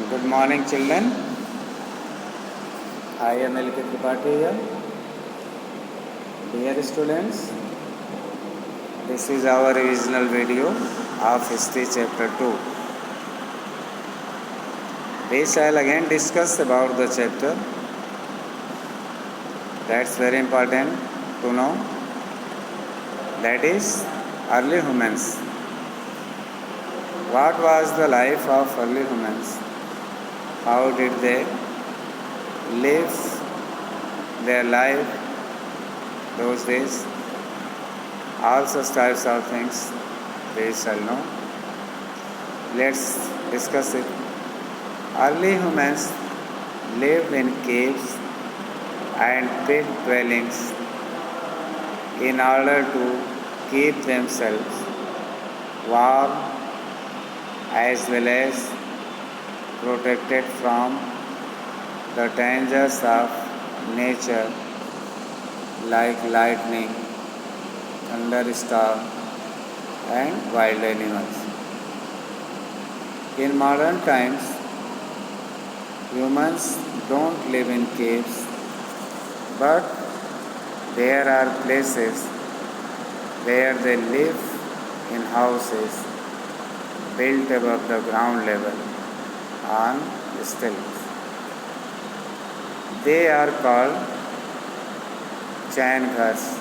Good morning, children. I am L.K. Tripathi here. Dear students, this is our revisional video of History Chapter 2. We shall again discuss about the chapter. That's very important to know. That is early humans. What was the life of early humans? How did they live their life those days? All such types of things we shall know. Let's discuss it. Early humans lived in caves and pit dwellings in order to keep themselves warm as well as protected from the dangers of nature like lightning, thunderstorm, and wild animals. In modern times, humans don't live in caves, but there are places where they live in houses built above the ground level on stilts. They are called chain ghars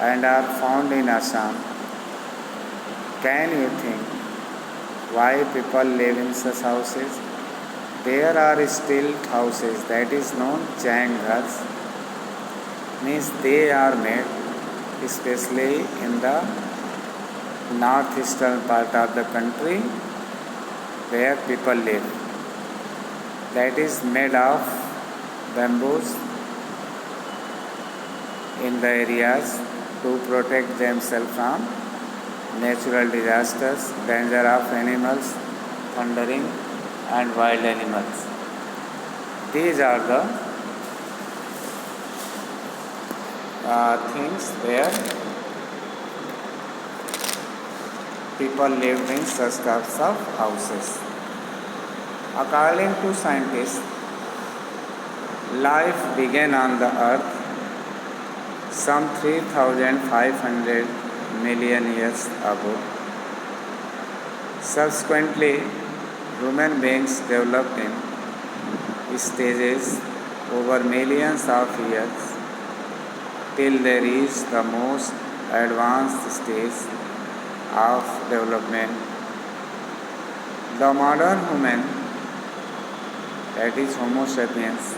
and are found in Assam. Can you think why people live in such houses? There are stilt houses that is known chain ghars, means they are made especially in the northeastern part of the country where people live. That is made of bamboos in the areas to protect themselves from natural disasters, danger of animals, thundering and wild animals. These are the things where people lived in such types of houses. According to scientists, life began on the earth some 3,500 million years ago. Subsequently, human beings developed in stages over millions of years till they reached the most advanced stage of development. The modern human, that is Homo sapiens,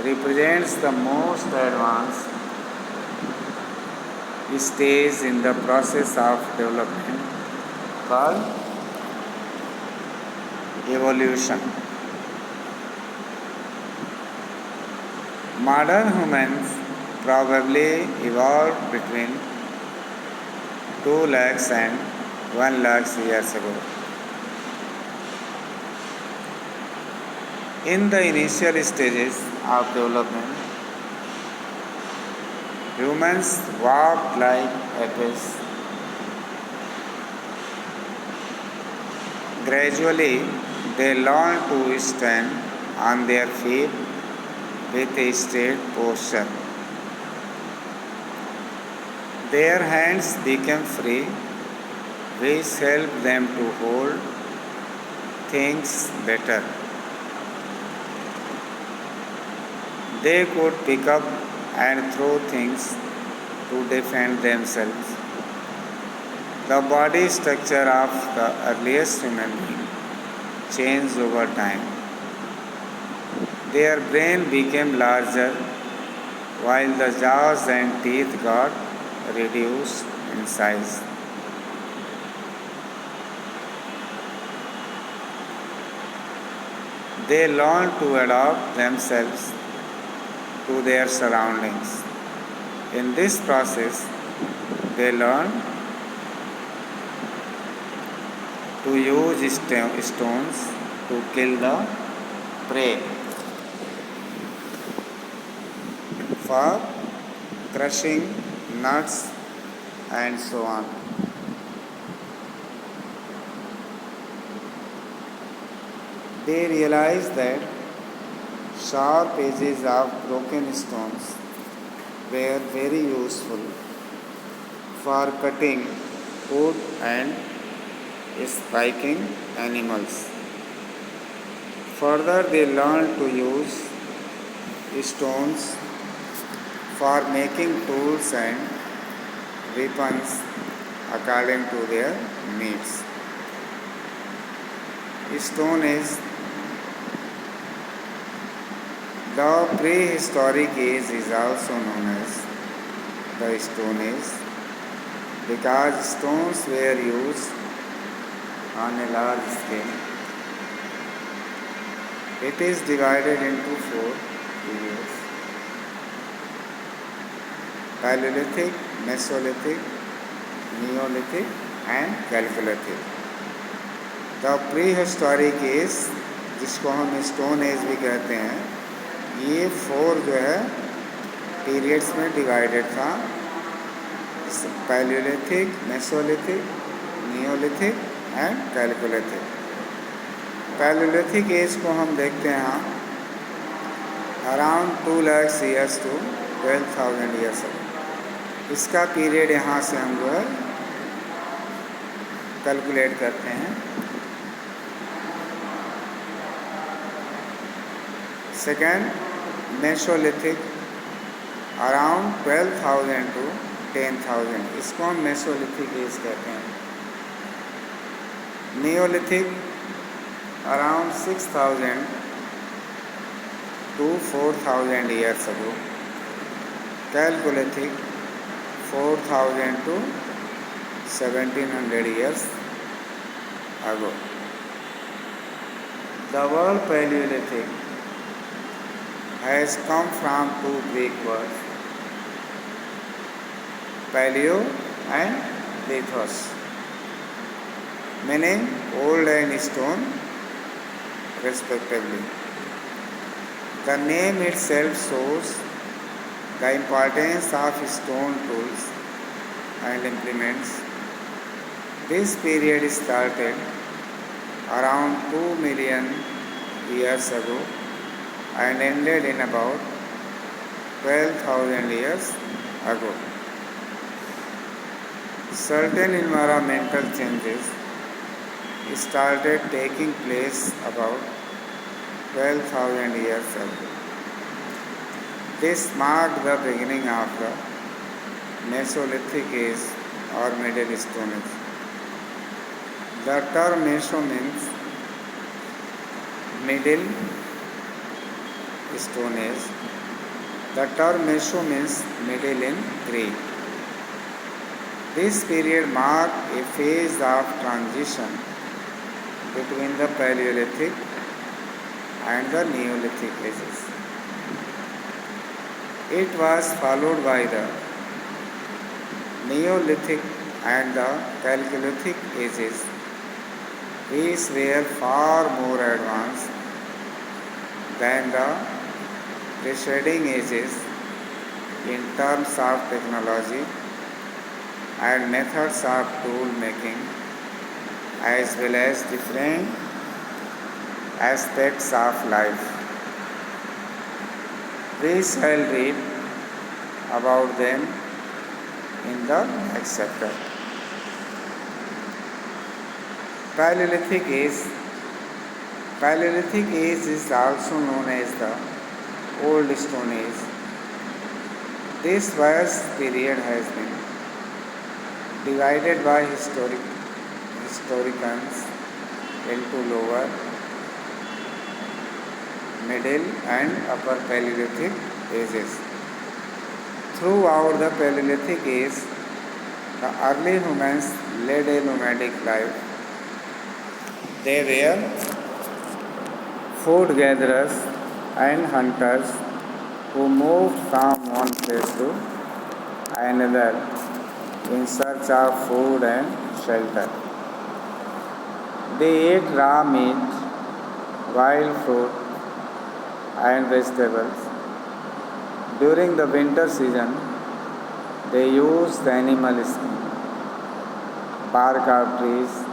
represents the most advanced stage in the process of development called evolution. Modern humans probably evolved between 2 lakhs and 1 lakh years ago. In the initial stages of development, humans walked like apes. Gradually, they learned to stand on their feet with a straight posture. Their hands became free, which helped them to hold things better. They could pick up and throw things to defend themselves. The body structure of the earliest human being changed over time. Their brain became larger while the jaws and teeth got reduced in size. They learned to adapt themselves to their surroundings. In this process, they learned to use stones to kill the prey for crushing nuts and so on. They realized that sharp edges of broken stones were very useful for cutting wood and spiking animals. Further, they learned to use stones for making tools and weapons according to their needs. Stone Age. The prehistoric age is also known as the Stone Age because stones were used on a large scale. It is divided into four periods: Paleolithic, Mesolithic, Neolithic and Chalcolithic. The prehistoric age, जिसको हम stone age भी कहते हैं, ये four जो है periods में divided था: Palaeolithic, Mesolithic, Neolithic and Chalcolithic. Palaeolithic age को हम देखते हैं around 2 lakh years to 12,000 years. इसका पीरियड यहाँ से हम जो है कैलकुलेट करते हैं। सेकेंड, मेसोलिथिक अराउंड 12,000 टू 10,000, इसको हम मेसोलिथिक एज कहते हैं। Neolithic around 6,000 to 4,000 years ago. Chalcolithic 4,000 to 1,700 years ago. The word Paleolithic has come from two Greek words, paleo and lithos, meaning old and stone respectively. The name itself shows the importance of stone tools and implements. This period started around 2 million years ago and ended in about 12,000 years ago. Certain environmental changes started taking place about 12,000 years ago. This marked the beginning of the Mesolithic age or Middle Stone Age. The term Meso means Middle Stone Age. The term Meso means middle in Greek. This period marked a phase of transition between the Paleolithic and the Neolithic ages. It was followed by the Neolithic and the Chalcolithic ages, which were far more advanced than the preceding ages in terms of technology and methods of tool making, as well as different aspects of life. We shall read about them in the next chapter. Paleolithic age. Paleolithic age is also known as the Old Stone Age. This vast period has been divided by historians into lower, middle and upper Paleolithic ages. Throughout the Paleolithic age, the early humans led a nomadic life. They were food gatherers and hunters who moved from one place to another in search of food and shelter. They ate raw meat, wild fruit, and vegetables. During the winter season, they used animal skin, bark of trees,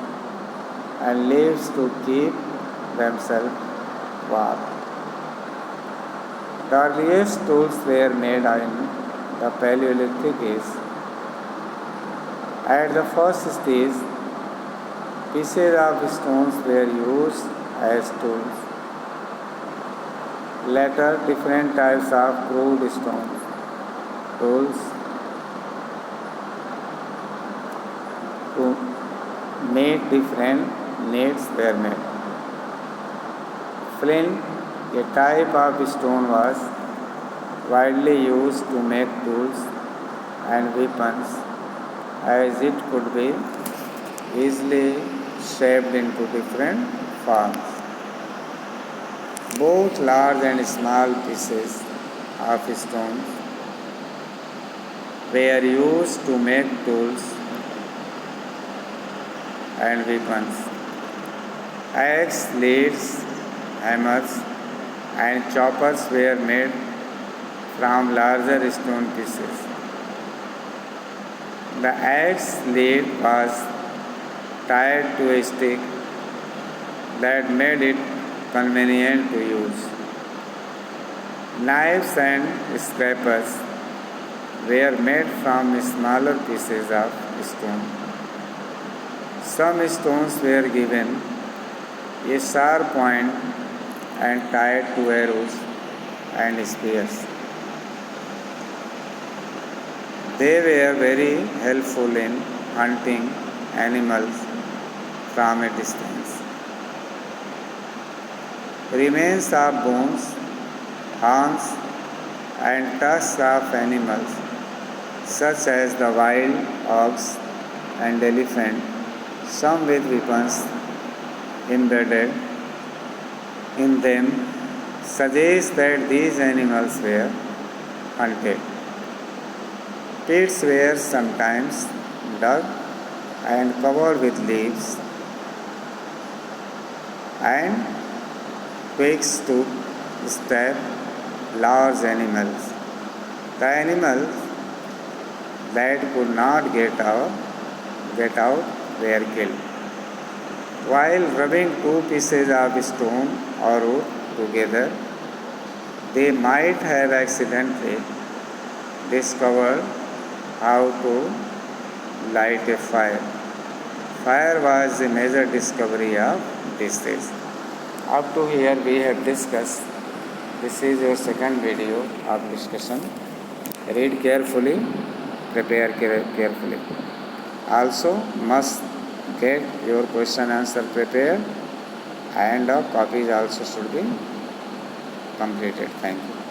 and leaves to keep themselves war. The earliest tools were made in the Paleolithic age. At the first stage, pieces of stones were used as tools. Later, different types of crude stone tools to meet different needs were made. Flint, a type of stone, was widely used to make tools and weapons, as it could be easily shaped into different forms. Both large and small pieces of stone were used to make tools and weapons. Axe, leads, hammers, and choppers were made from larger stone pieces. The axe lead was tied to a stick that made it convenient to use. Knives and scrapers were made from smaller pieces of stone. Some stones were given a sharp point and tied to arrows and spears. They were very helpful in hunting animals from a distance. Remains of bones, horns, and tusks of animals, such as the wild ox and elephant, some with weapons embedded in them, suggest that these animals were hunted. Pits were sometimes dug and covered with leaves and twigs to stab large animals. The animals that could not get out were killed. While rubbing two pieces of stone or wood together, they might have accidentally discovered how to light a fire. Fire was a major discovery of this age. Up to here we have discussed. This is your second video of discussion. Read carefully, prepare carefully. Also must get your question answer prepared, and copies also should be completed. Thank you.